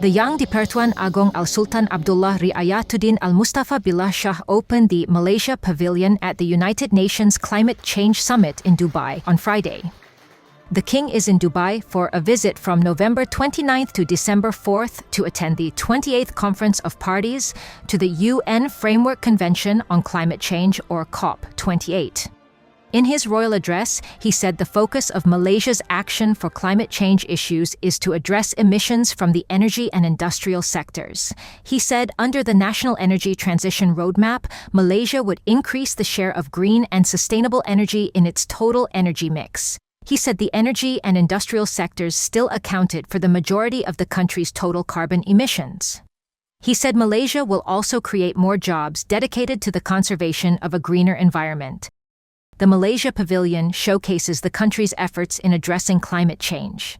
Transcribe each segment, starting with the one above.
The young di-Pertuan Agong Al-Sultan Abdullah Ri'ayatuddin Al-Mustafa Billah Shah opened the Malaysia Pavilion at the United Nations Climate Change Summit in Dubai on Friday. The king is in Dubai for a visit from November 29th to December 4th to attend the 28th Conference of Parties to the UN Framework Convention on Climate Change, or COP28. In his royal address, he said the focus of Malaysia's action for climate change issues is to address emissions from the energy and industrial sectors. He said under the National Energy Transition Roadmap, Malaysia would increase the share of green and sustainable energy in its total energy mix. He said the energy and industrial sectors still accounted for the majority of the country's total carbon emissions. He said Malaysia will also create more jobs dedicated to the conservation of a greener environment. The Malaysia Pavilion showcases the country's efforts in addressing climate change.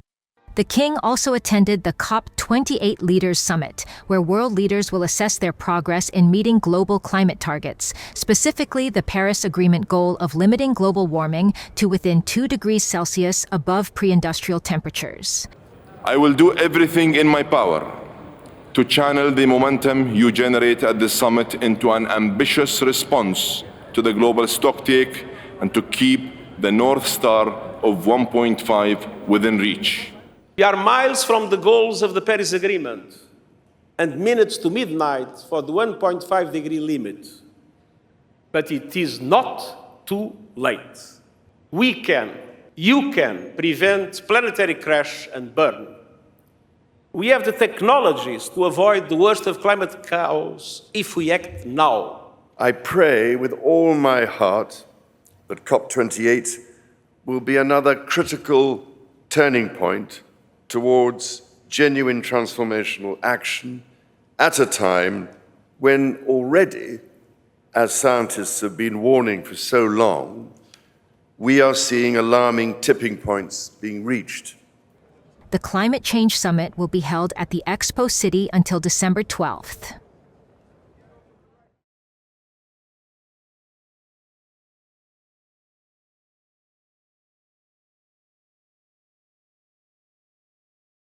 The king also attended the COP28 Leaders Summit, where world leaders will assess their progress in meeting global climate targets, specifically the Paris Agreement goal of limiting global warming to within 2 degrees Celsius above pre-industrial temperatures. I will do everything in my power to channel the momentum you generate at the summit into an ambitious response to the global stocktake and to keep the North Star of 1.5 within reach. We are miles from the goals of the Paris Agreement and minutes to midnight for the 1.5-degree limit. But it is not too late. We can, you can, prevent planetary crash and burn. We have the technologies to avoid the worst of climate chaos if we act now. I pray with all my heart that COP28 will be another critical turning point towards genuine transformational action at a time when already, as scientists have been warning for so long, we are seeing alarming tipping points being reached. The Climate Change Summit will be held at the Expo City until December 12th.